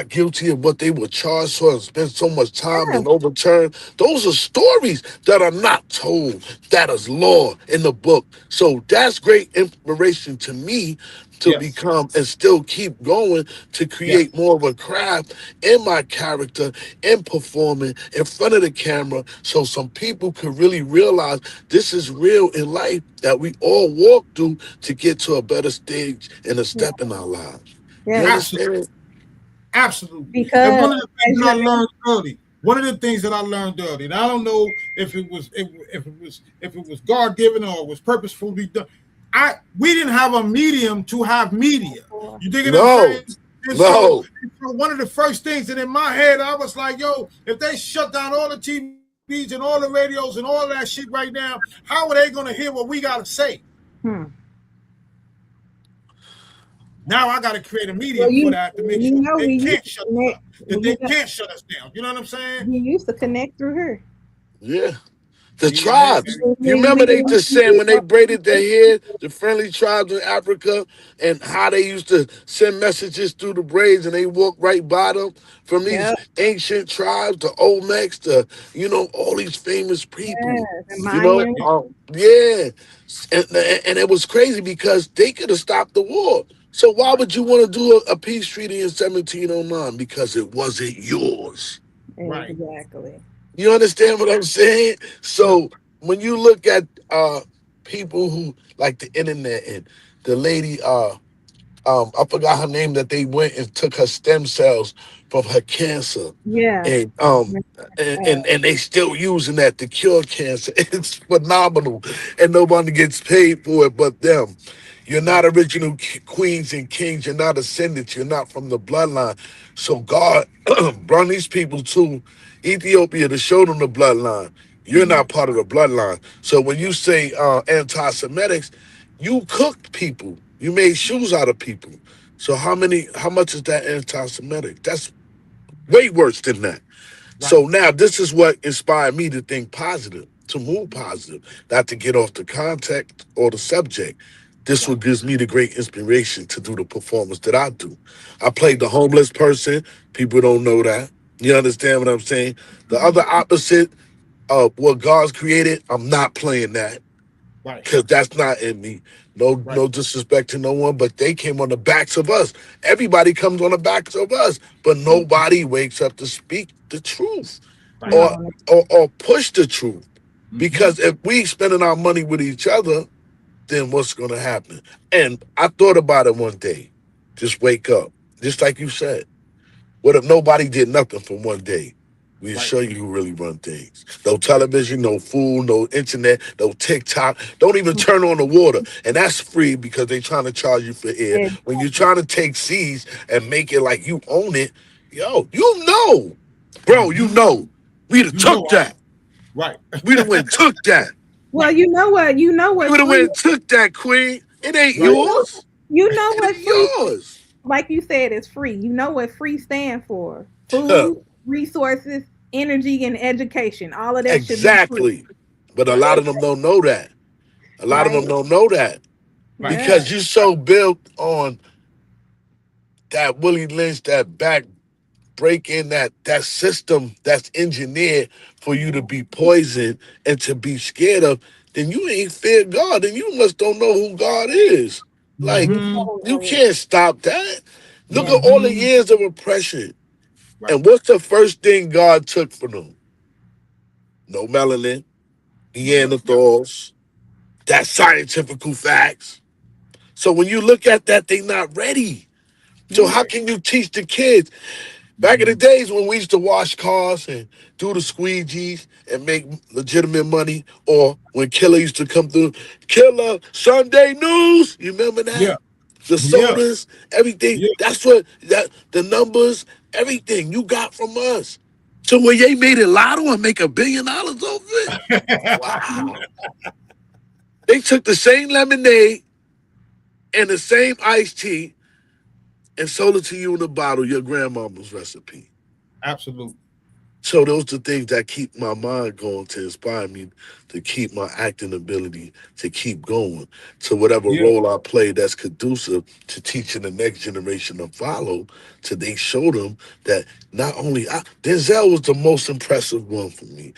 guilty of what they were charged for and spent so much time Yeah. and overturned. Those are stories that are not told. That is law in the book. So that's great inspiration to me to Yes. become and still keep going to Yes. create more of a craft in my character and performing in front of the camera so some people could really realize this is real in life that we all walk through to get to a better stage and a Yeah. step in our lives. You Yes. Absolutely. understand? Absolutely. And Because one of the things as that I you're learned early, one of the things that I learned early, and I don't know if it was God given or it was purposefully done. We didn't have a medium to have media. You dig what I'm No, saying? And so, no. and so one of the first things that in my head I was like, yo, if they shut down all the TVs and all the radios and all that shit right now, how are they gonna hear what we gotta say? hmm. Now I got to create a Well, medium for that to make you sure know, they we used can't to shut us connect. up, that We they used to, can't shut us down. You know what I'm saying? we used to connect through her. Yeah. The DNA, tribes. baby. You remember they just saying when they braided their hair, the friendly tribes in Africa, and how they used to send messages through the braids and they walk right by them from these Yep. ancient tribes, the Olmecs, all these famous people. Yes. And Mayan. Yeah. And it was crazy because they could have stopped the war. So why Right, would you want to do a peace treaty in 1709? Because it wasn't yours. right. Exactly. You understand what I'm saying? Yeah, So when you look at people who like the internet and the lady I forgot her name that they went and took her stem cells from her cancer Yeah. and Uh, and they still using that to cure cancer. It's phenomenal and nobody gets paid for it but them. You're not right, original queens and kings. You're not ascendants. You're not from the bloodline. So God brought these people to Ethiopia to show them the bloodline. You're mhm. not part of the bloodline. So when you say anti-Semitics, you cooked people. You made shoes out of people. So how much is that anti-Semitic? That's way worse than that. right, So now this is what inspired me to think positive, to move positive, not to get off the context or the subject. This right. what gives me the great inspiration to do the performance that I do. I played the homeless person. People don't know that. You understand what I'm saying? The other opposite of what God's created, I'm not playing that Right, because that's not in me. No, right, no disrespect to no one, but they came on the backs of us. Everybody comes on the backs of us, but nobody wakes up to speak the truth right. Come or on. or push the truth. Mm-hmm. Because if we spending our money with each other, then what's gonna happen? And I thought about it one day. Just wake up. Just like you said. What if nobody did nothing for one day? We'll Right. show you who really run things. No television, no food, no internet, no TikTok. Don't even turn on the water. And that's free because they're trying to charge you for air. When you're trying to take seeds and make it like you own it, yo, you know. Bro, you Mm-hmm. know. We'd have You know took I that. right, We'd have went took that. Well, right, you know what? You know We what would have free. went took that, Queen. It ain't You right. know. yours. You know It what ain't free. yours. Like you said, is free. You know what free stand for? Food, resources, energy, and education. All of that should be free, Exactly. But a Right, lot of them don't know that. A lot of right? them don't know that right, Yeah. because you're so built on that Willie Lynch, that back breaking that system that's engineered for you to be poisoned and to be scared of, then you ain't fear God. Then you must don't know who God is. Like, You mm-hmm. you know, can't stop that. Look yeah. at all the Mm-hmm. years of oppression. Right. And what's the first thing God took from them? No melanin, Yep. Neanderthals, that's scientific facts. So when you look at that, they not ready. So how Yeah. can you teach the kids? Back in the Mm-hmm. days when we used to wash cars and do the squeegees and make legitimate money, or when Killer used to come through, Killer Sunday News, you remember that? Yeah. The Yeah. sodas, everything. Yeah. That's what that the numbers, everything you got from us. So when they made it lotto and make $1 billion over it, wow. They took the same lemonade and the same iced tea and sold it to you in a bottle, your grandmama's recipe. Absolutely. So those are things that keep my mind going to inspire me to keep my acting ability to keep going to whatever Yeah. role I play that's conducive to teaching the next generation to follow. To they show them that not only Denzel was the most impressive one for me.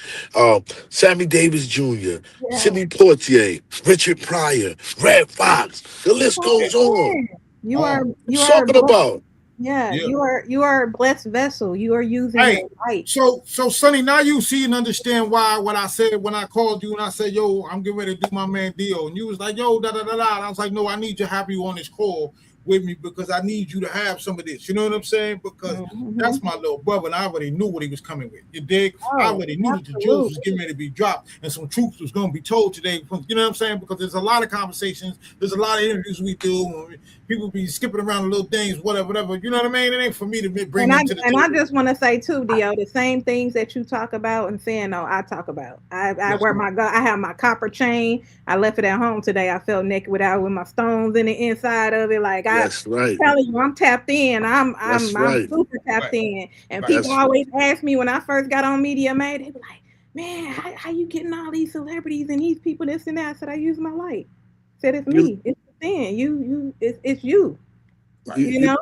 Sammy Davis Jr., Yeah. Sidney Poitier, Richard Pryor, Red Fox. The list That's what goes I'm on. saying. You are you are Talking about. yeah, Yeah. you are a blessed vessel. You are using Hey, your light. so Sonny, now you see and understand why what I said when I called you and I said, yo, I'm getting ready to do my man Deeo. And you was like, yo, da da da da. And I was like, no, I need to have you on this call with me because I need you to have some of this. You know what I'm saying? Because Hmm. that's my little brother, and I already knew what he was coming with. You dig? I Oh, already knew that the jewels was absolutely. getting ready to be dropped and some truth was going to be told today. You know what I'm saying? Because there's a lot of conversations, there's a lot of interviews we do. People be skipping around little things, whatever, whatever. You know what I mean? It ain't for me to bring them to the And I table. just want to say too, Dio, the same things that you talk about and saying no, I talk about. I Yes, wear I have my copper chain. I left it at home today. I felt naked without with my stones in the inside of it. Like I That's right. telling you, I'm tapped in. That's I'm right. super tapped right, in. And right. people That's always ask me when I first got on Media Made, they be like, "Man, how you getting all these celebrities and these people this and that?" I said, "I use my light." I said, "It's you. me. It's within you. It's you. Right. You You. know,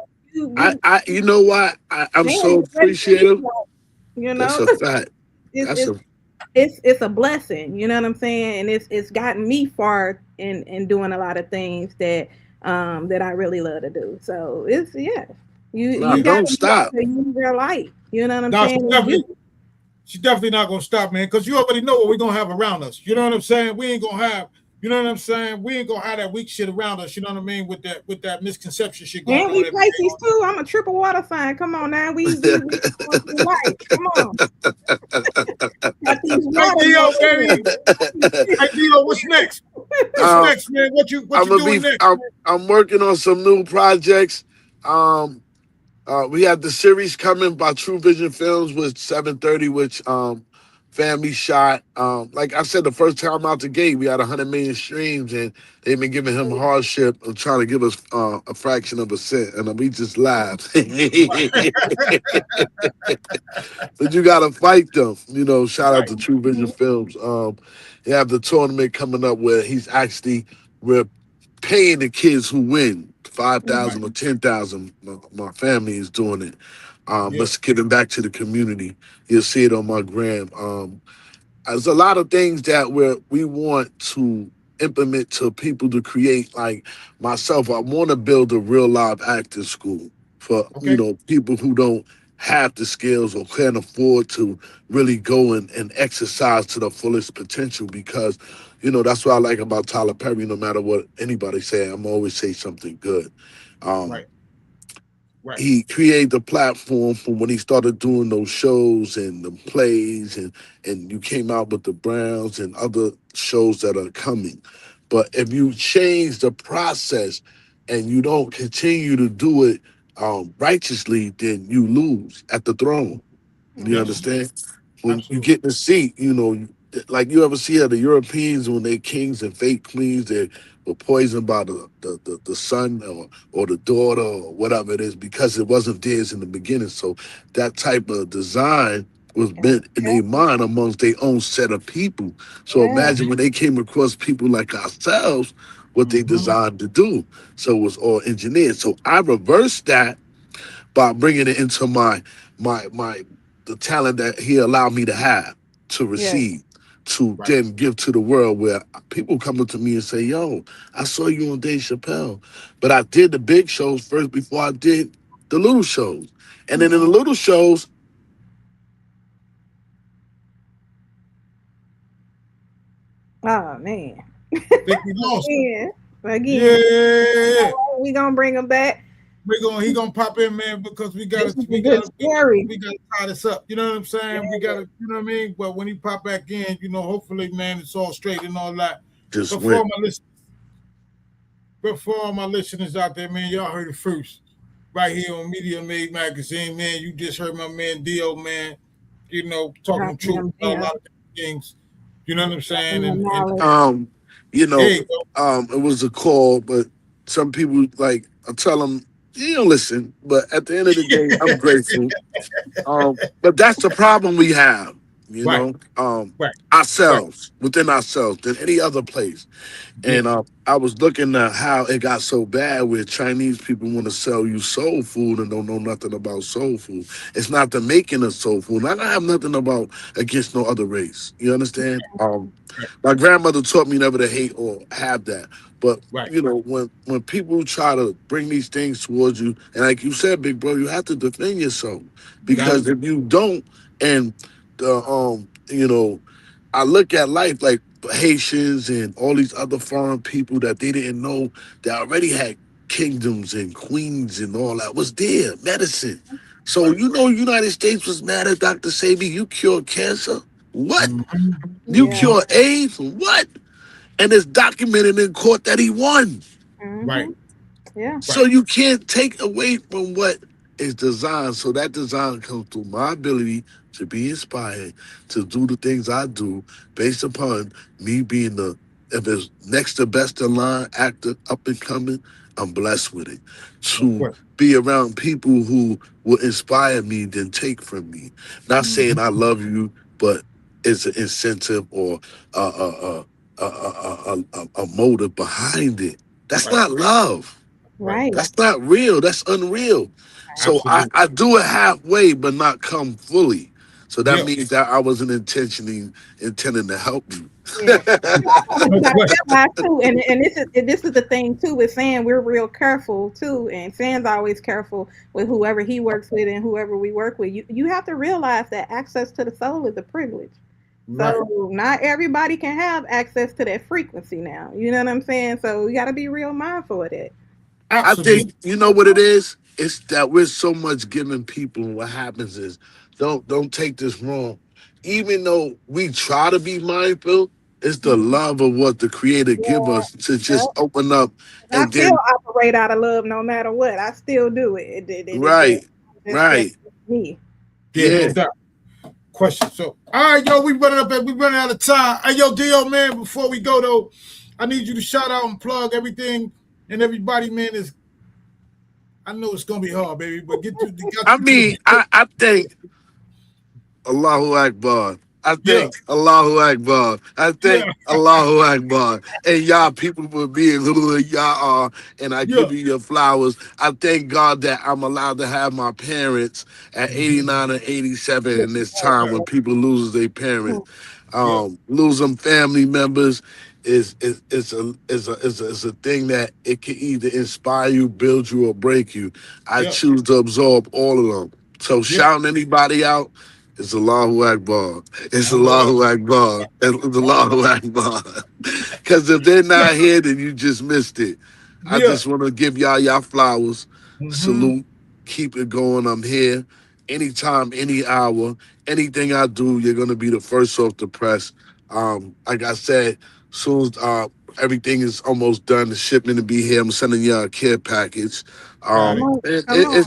You know what? I'm man, so you're ready for me. appreciative. You That's know." a fact. it's That's it's a it's a blessing, you know what I'm saying? And it's gotten me far in doing a lot of things that I really love to do. So it's yeah. no. You Don't gotta be able stop. to use your light. You know what I'm Now saying? It's you. she's definitely not gonna stop, man, because you already know what we're gonna have around us. You know what I'm saying? We ain't gonna have, you know what I'm saying? We ain't gonna have that weak shit around us. You know what I mean? With that misconception shit going And on we every Pisces day. too. I'm a triple water sign. Come on now. We going through life. Come on. Got these Hey water Deeo, molecules. baby. Hey Deeo, what's next? What's um, next, man? What I'm you gonna be. doing next? I'm working on some new projects. Um, we have the series coming by True Vision Films with 7:30, which family shot. Like I said, the first time out the gate, we had 100 million streams, and they've been giving him hardship of trying to give us a fraction of a cent, and we just laughed. But you gotta fight them. You know, shout out Right, to True Vision Mhm. Films. They have the tournament coming up where we're paying the kids who win right. 5,000 or 10,000. My family is doing it. Yeah. Let's get them back to the community. You'll see it on my gram. There's a lot of things that we want to implement to people to create. Like myself, I want to build a real live acting school for Okay. people who don't have the skills or can't afford to really go and exercise to the fullest potential, because that's what I like about Tyler Perry. No matter what anybody say, I'm always say something good. um Right, right. he created the platform for when he started doing those shows and the plays, and you came out with the Browns and other shows that are coming. But if you change the process and you don't continue to do it righteously, then you lose at the throne. You Yes, Mhm. understand? When you absolutely. get in the seat, like you ever see how the Europeans, when they kings and fake queens, they were poisoned by the son or the daughter or whatever it is, because it wasn't theirs in the beginning. So that type of design was Yeah. meant in their mind amongst their own set of people. So Yeah. imagine when they came across people like ourselves, what they Mm-hmm. designed to do. So it was all engineered. So I reversed that by bringing it into my the talent that he allowed me to have, to Yeah. receive, to Right. then give to the world, where people come up to me and say, yo, I saw you on Dave Chappelle, but I did the big shows first before I did the little shows. And then in the Mhm. little shows, Oh man. Think we lost him. Again. Again. Yeah. We gonna bring them back. He gonna pop in, man, because This is a good story. we gotta tie this up. You know what I'm saying? We Yeah. gotta, you know what I mean? But when he pop back in, hopefully, man, it's all straight and all that. just But for went. all my listeners, out there, man, y'all heard it first. Right here on Media Made Magazine, man. You just heard my man Deeo, man, talking Dropping truth them about a lot gems. of things. You know what I'm Dropping saying? them And knowledge. Um, you there know, you go. it was a call, but some people, like, I tell them, you don't listen. But at the end of the day, I'm grateful. But that's the problem we have. you Right. know, Right. Right. ourselves, within ourselves than any other place. Yeah. And I was looking at how it got so bad where Chinese people want to sell you soul food and don't know nothing about soul food. It's not the making of soul food. And I have nothing about against no other race. You understand? Right. My grandmother taught me never to hate or have that. But Right. you know, when people try to bring these things towards you, and like you said, big bro, you have to defend yourself Got because to. if you don't, and the you know, I look at life like Haitians and all these other foreign people that they didn't know that already had kingdoms and queens and all that was there, medicine. So Right. you know, United States was mad at Dr. Sebi. You cured cancer? What? Mm-hmm. You Yeah. Mm-hmm. cure AIDS? What? And it's documented in court that he won. Right. Mm-hmm. Yeah. So Right. you can't take away from what is designed. So that design comes through my ability to be inspired to do the things I do based upon me being the if it's next to best in line actor up and coming, I'm blessed with it. No To question. be around people who will inspire me then take from me. Not saying I Mm-hmm. love you, but it's an incentive or a motive behind it. That's Right. not love. Right. Right. That's not real. That's unreal. So Absolutely. I do it halfway, but not come fully. So that Yeah. means that I wasn't intentionally intending to help you. Yeah. You also No got to question. realize too, and this is the thing too with saying we're real careful too, and Sam's always careful with whoever he works with and whoever we work with. You have to realize that access to the soul is a privilege. Right. So not everybody can have access to that frequency now. You know what I'm saying? So you got to be real mindful of that. I think Absolutely. you know what it is. It's that we're so much giving people. And what happens is, don't take this wrong. Even though we try to be mindful, it's the Mhm. love of what the Creator give us to just Yep. open up, And I and still then operate out of love no matter what. I still do it. right, That's right, me. Yeah. No yeah. doubt. Question. So, all right, yo, we running out of time. Hey, yo, Deeo, man. Before we go though, I need you to shout out and plug everything and everybody, man. Is I know it's gonna be hard, baby, but I get to mean, the I think Allahu Akbar. I yeah, think Allahu Akbar. I yeah, think Allahu Akbar. And y'all people for being who y'all are. And I yeah. give you your flowers. I thank God that I'm allowed to have my parents at Mm-hmm. 89 and 87 Yeah. in this time Right. when people lose their parents. Yeah. Losing family members is a thing that it can either inspire you, build you, or break you. I Yeah. choose to absorb all of them. So Yeah. shouting anybody out, it's Allahu Akbar. It's I know that. Allahu Akbar. It's Allahu Akbar. Because if they're Yeah. not here, then you just missed it. I Yeah. just want to give y'all flowers. Mm-hmm. Salute. Keep it going. I'm here. Anytime, any hour, anything I do, you're gonna be the first off the press. Like I said, soon as everything is almost done, the shipment will be here. I'm sending y'all a care package. Got Come it. on. Come It's on.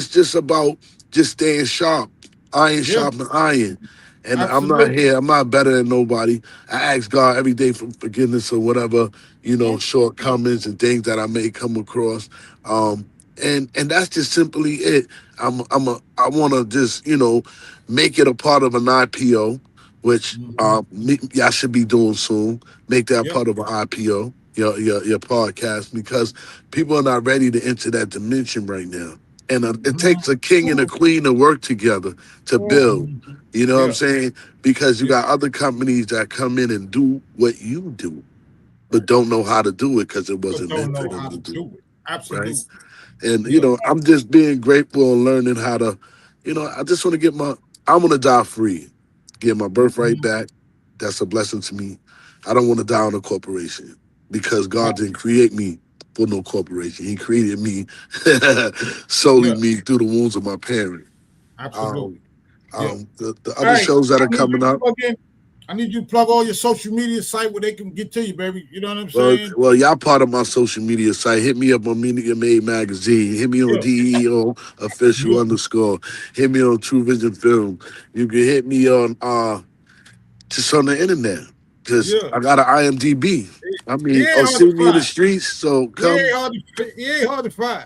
just about just staying sharp, iron Yeah. sharp and iron. And I'm not Absolutely. here. I'm not better than nobody. I ask God every day for forgiveness or whatever, Yeah. shortcomings and things that I may come across. Um, and that's just simply it. I want to just make it a part of an IPO, which Mm-hmm. y'all should be doing soon. Make that Yep. part of an IPO, your podcast, because people are not ready to enter that dimension right now. And it Mm-hmm. takes a king and a queen to work together to Yeah. build. Mm-hmm. You know what I'm Yeah. saying? Because you Yeah. got other companies that come in and do what you do, but don't know how to do it because it But wasn't don't meant for know them how to to do. do it. Right? Absolutely. And Yeah. I'm just being grateful and learning how to, I just want to I want to die free, get my birthright Mm-hmm. back. That's a blessing to me. I don't want to die on a corporation because God Right. didn't create me for no corporation. He created me solely Yeah. me through the wounds of my parents. Absolutely. Um, Yeah. the All other right. shows that I are need you coming to up. plug in. I need you to plug all your social media site where they can get to you, baby. You know what I'm Well, saying? y'all part of my social media site. Hit me up on Media Made Magazine. Hit me on Yeah. DEO official Yeah. underscore. Hit me on True Vision Film. You can hit me on just on the internet. Just Yeah. I got an IMDb. I He mean, ain't or hard to see me in the find. streets. So He come. ain't hard to find.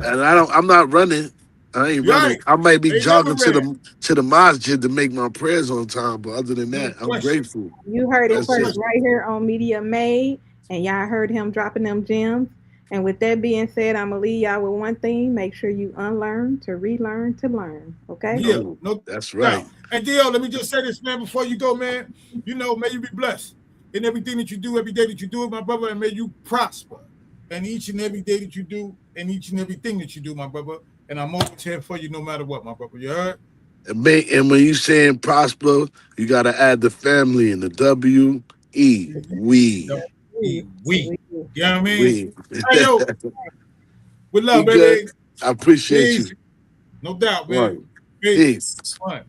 And I'm not running. I ain't running. Right. I might be They never jogging ran. to the masjid to make my prayers on time, but other than No that, I'm question. grateful. You heard it No That's first it. question. right here on Media Made, and y'all heard him dropping them gems. And with that being said, I'm gonna leave y'all with one thing: make sure you unlearn to relearn to learn. Okay? Yeah, Oh, no that's doubt. right. And Deeo, let me just say this, man, before you go, man. You know, may you be blessed in everything that you do, every day that you do it, my brother, and may you prosper in each and every day that you do, and each and everything that you do, my brother. And I'm always here for you no matter what, my brother. You heard? And when you saying prosper, you got to add the family in the W-E. The We. we. You know what I mean? We. Hey, yo, with You love, good? baby. I appreciate you. Peace. No doubt, Right. man. Peace. Peace. One.